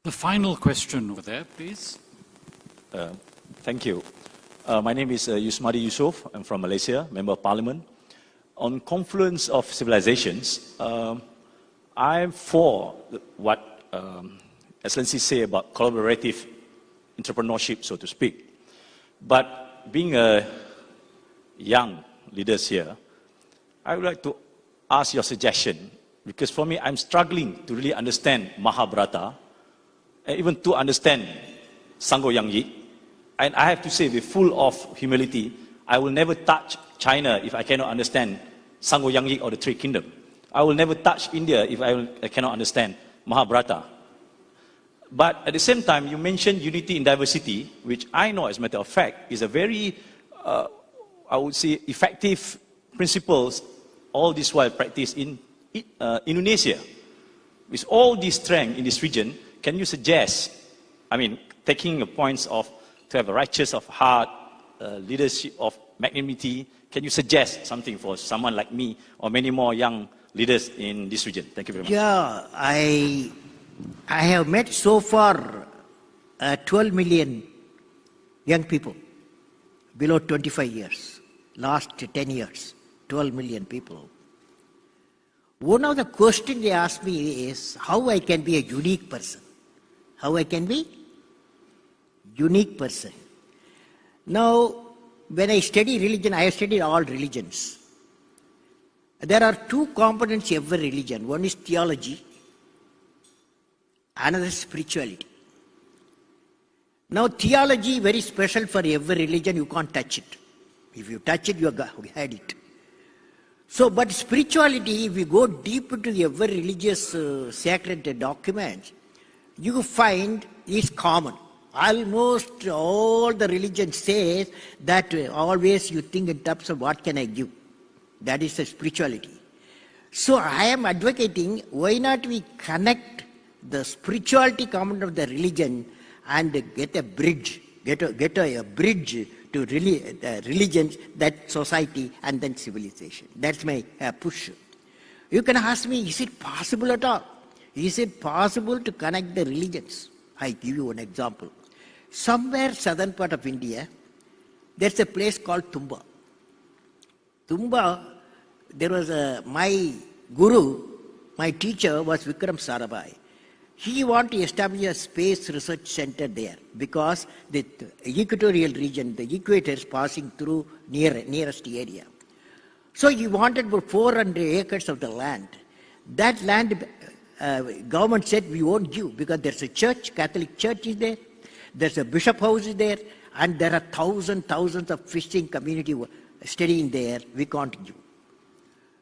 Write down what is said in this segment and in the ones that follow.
The final question over there, please. Thank you. My name is Yusmadi Yusof. I'm from Malaysia, Member of Parliament. On confluence of civilizations, I'm for what Excellency say about collaborative entrepreneurship, so to speak. But being a young leaders here, I would like to ask your suggestion, because for me, I'm struggling to really understand Mahabharata, and even to understand Sangho Yang And I have to say, with full of humility, I will never touch China if I cannot understand Sangho Yang or the Three Kingdoms. I will never touch India if I cannot understand Mahabharata. But at the same time, you mentioned unity in diversity, which I know, as a matter of fact, is a very, I would say, effective principles, all this while practiced in Indonesia. With all this strength in this region, can you suggest, I mean, taking the points of to have a righteous of heart, leadership of magnanimity, can you suggest something for someone like me or many more young leaders in this region? Thank you very much. Yeah, I have met so far 12 million young people below 25 years, last 10 years, 12 million people. One of the questions they ask me is how I can be a unique person. How I can be unique person. Now, when I study religion, I have studied all religions. There are two components in every religion. One is theology, another is spirituality. Now, theology very special for every religion, you can't touch it. If you touch it, you had it. So, but spirituality, if you go deep into every religious sacred document, you find is common. Almost all the religions say that always you think in terms of what can I give. That is the spirituality. So I am advocating, why not we connect the spirituality component of the religion and get a bridge, get a bridge to religions, that society and then civilization. That's my push. You can ask me, is it possible at all? Is it possible to connect the religions? I give you an example. Somewhere southern part of India, there's a place called Tumba. Tumba, there was my guru, my teacher was Vikram Sarabhai. He wanted to establish a space research center there because the equatorial region, the equator is passing through nearest area. So he wanted about 400 acres of the land. That land, government said we won't give because there's a church, Catholic church is there, there's a bishop house is there, and there are thousands of fishing community studying there, we can't give.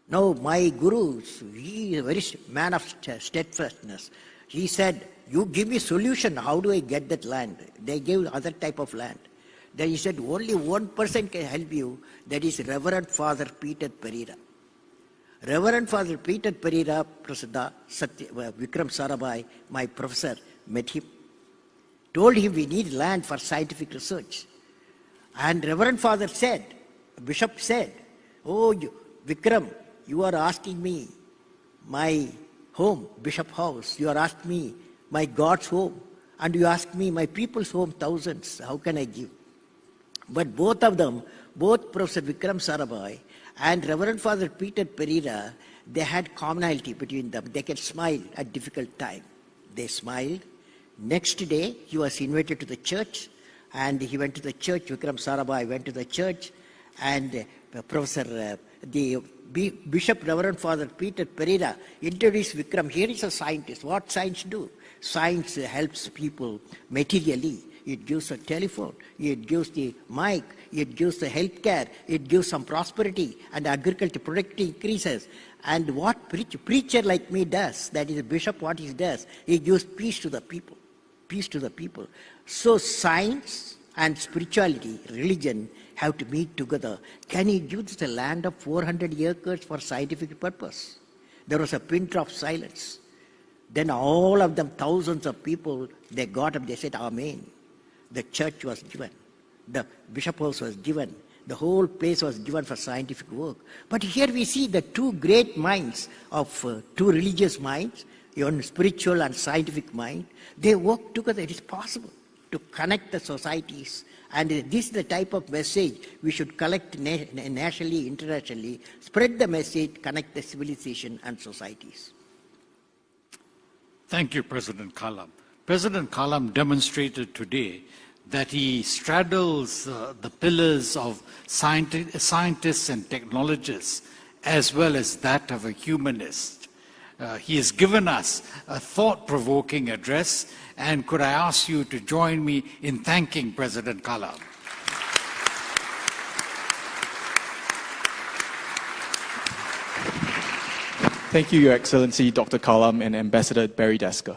Now my guru, he is a very man of steadfastness. He said, you give me solution, how do I get that land? They gave other type of land. Then he said, only one person can help you, that is Reverend Father Peter Pereira. Reverend Father Peter Pereira, Prasada, Vikram Sarabhai, my professor, met him. Told him we need land for scientific research. And Reverend Father said, Bishop said, oh Vikram, you are asking me my home, Bishop House, you are asking me my God's home, and you ask me my people's home, thousands, how can I give? But both of them, both Professor Vikram Sarabhai and Reverend Father Peter Pereira, they had commonality between them. They can smile at difficult time. They smiled. Next day, he was invited to the church, and he went to the church. Vikram Sarabhai went to the church, and the Bishop Reverend Father Peter Pereira introduced Vikram. Here is a scientist. What science do? Science helps people materially. It gives a telephone, it gives the mic, it gives the health care, it gives some prosperity, and agriculture productivity increases. And what preacher like me does, that is a bishop, what he does, he gives peace to the people. Peace to the people. So science and spirituality, religion, have to meet together. Can he use the land of 400 acres for scientific purpose? There was a pin drop silence. Then all of them, thousands of people, they got up, they said, Amen. The church was given. The bishop house was given. The whole place was given for scientific work. But here we see the two great minds of two religious minds, even spiritual and scientific mind, they work together. It is possible to connect the societies. And this is the type of message we should collect nationally, internationally, spread the message, connect the civilization and societies. Thank you, President Kalam. President Kalam demonstrated today that he straddles the pillars of scientists and technologists as well as that of a humanist. He has given us a thought-provoking address, and could I ask you to join me in thanking President Kalam? Thank you, Your Excellency, Dr. Kalam and Ambassador Barry Desker.